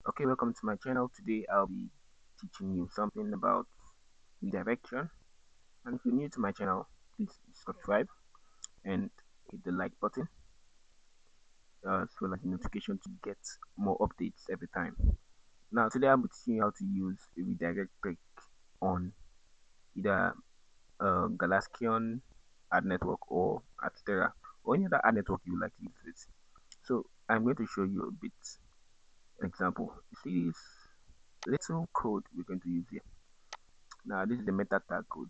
Okay, welcome to my channel. Today I'll be teaching you something about redirection. And if you're new to my channel, please subscribe and hit the like button as well as the notification to get more updates every time. Now today I'll be teaching you how to use a redirect trick on either Galaskion ad network or Adsterra or any other ad network you would like to use it. So I'm going to show you a bit example. You see this little code we're going to use here. Now this is the meta tag code.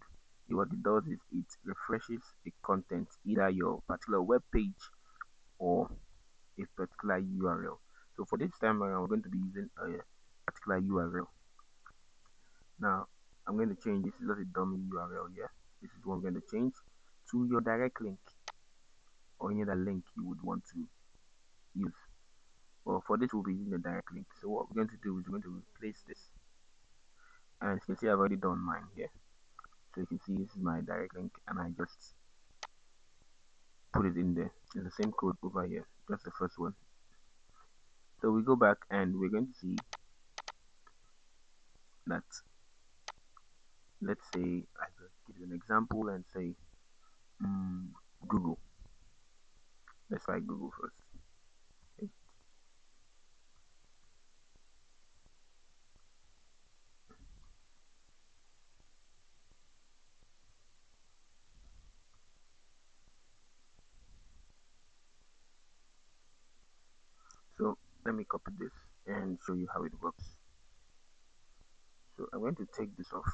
What it does is it refreshes a content, either your particular web page or a particular URL. So for this time around, we're going to be using a particular URL. Now I'm going to change this is just a dummy URL here. This is what I'm going to change to your direct link or any other link you would want to use. Well, for this we'll be using the direct link. So what we're going to do is we're going to replace this. And as you can see, I've already done mine here. So you can see this is my direct link and I just put it in there. It's the same code over here, just the first one. So we go back and we're going to see that, let's say I just give you an example and say Google. Let's try Google first. Okay. So let me copy this and show you how it works. So I'm going to take this off,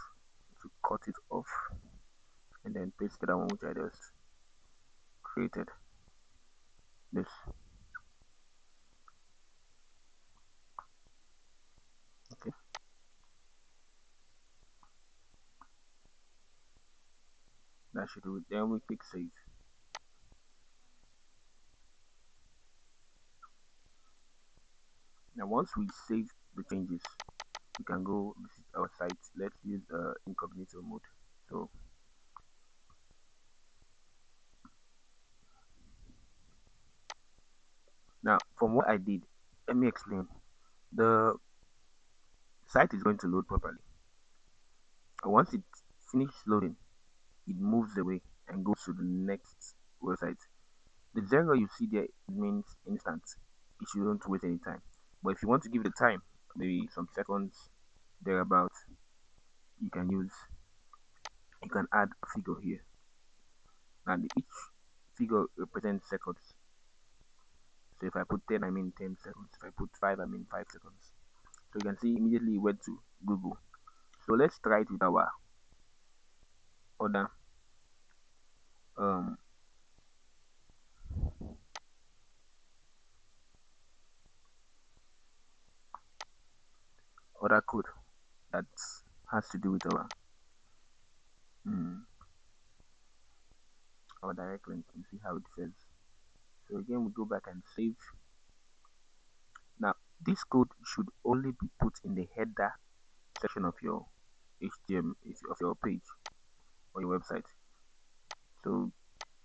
to cut it off, and then paste the other one which I just created. This. Okay. That should do it. Then we click save. Now once we save the changes, we can go visit our site. Let's use the incognito mode. So now from what I did, let me explain. The site is going to load properly. And once it finishes loading, it moves away and goes to the next website. The zero you see there means instant. It shouldn't waste any time. But if you want to give it a time, maybe some seconds thereabout, you can add a figure here. And each figure represents seconds. So if I put 10, I mean 10 seconds. If I put 5, I mean 5 seconds. So you can see immediately it went to Google. So let's try it with our other um other code that has to do with um, our direct link and see how it says. So again, we go back and save. Now this code should only be put in the header section of your HTML of your page or your website. So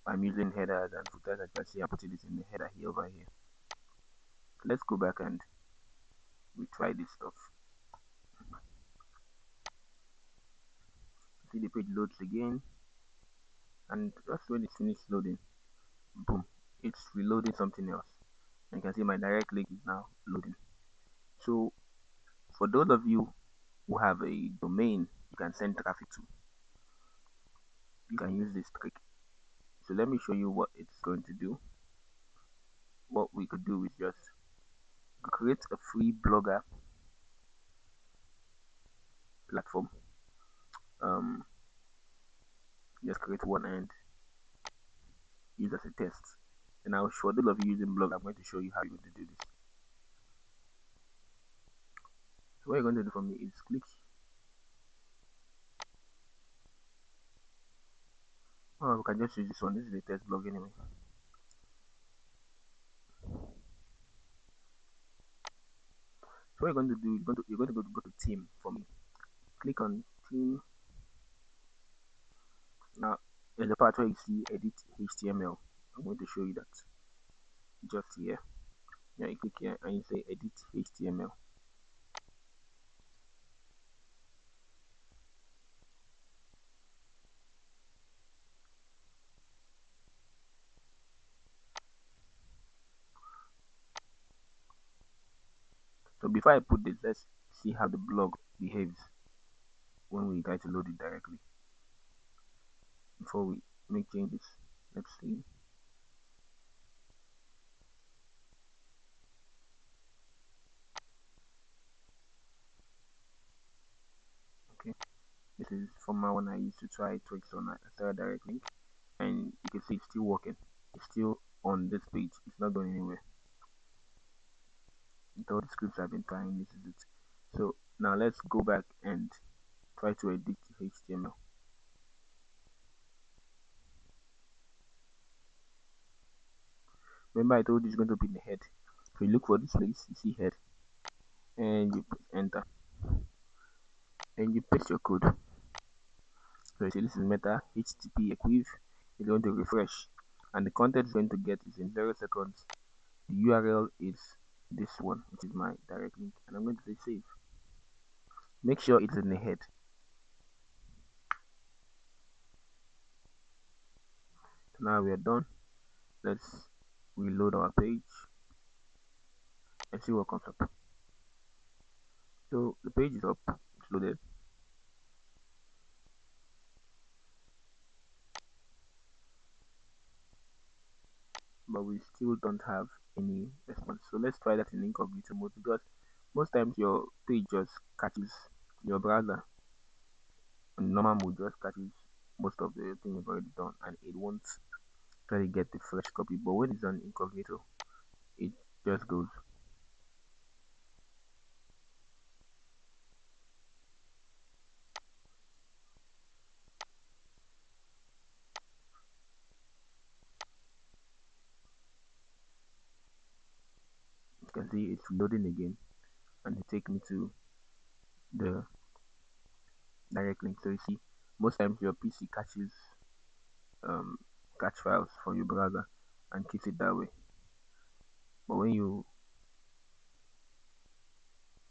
I'm using headers and footers. As you can see, I'm putting it in the header here over here. So let's go back and we try this stuff. See the page loads again, and just when it's finished loading, boom, it's reloading something else. And you can see my direct link is now loading. So for those of you who have a domain you can send traffic to, you can use this trick. So let me show you what it's going to do. What we could do is just create a free blogger platform. Just create one and use as a test. And I'll show those of you using blog, I'm going to show you how you're going to do this. So what you're going to do for me is click. Oh, we can just use this one. This is a test blog anyway. So what you're going to do is you're going to go to theme for me. Click on theme. Now in the part where you see edit HTML, I'm going to show you that just here. Now you click here and you say edit HTML. So before I put this, let's see how the blog behaves when we try to load it directly before we make changes. Let's see. Okay, this is from my one I used to try tricks on Adsterra direct link, and you can see it's still working. It's still on this page. It's not going anywhere. With all the scripts I've been trying, this is it. So now let's go back and try to edit HTML. Remember I told you it's going to be in the head. So you look for this place, you see head, and you press enter, and you paste your code. So you see this is Meta-Equiv. It's going to refresh, and the content it's going to get is in 0 seconds. The URL is this one, which is my direct link, and I'm going to say save. Make sure it's in the head. So now we are done. Let's reload our page and see what comes up. So the page is up, it's loaded, but we still don't have any response. So let's try that in incognito mode, because most times your page just catches your browser in normal mode, just catches most of the thing you've already done, and it won't try to get the fresh copy. But when it's on incognito, it just goes. You can see it's loading again, and it takes me to the direct link. So you see, most times your PC catches um, catch files from your browser and keeps it that way. But when you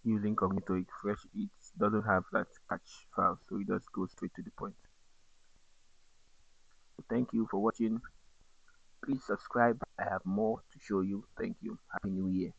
use incognito, it fresh, it doesn't have that catch file, so it just goes straight to the point. So thank you for watching. Please subscribe. I have more to show you. Thank you. Happy New Year.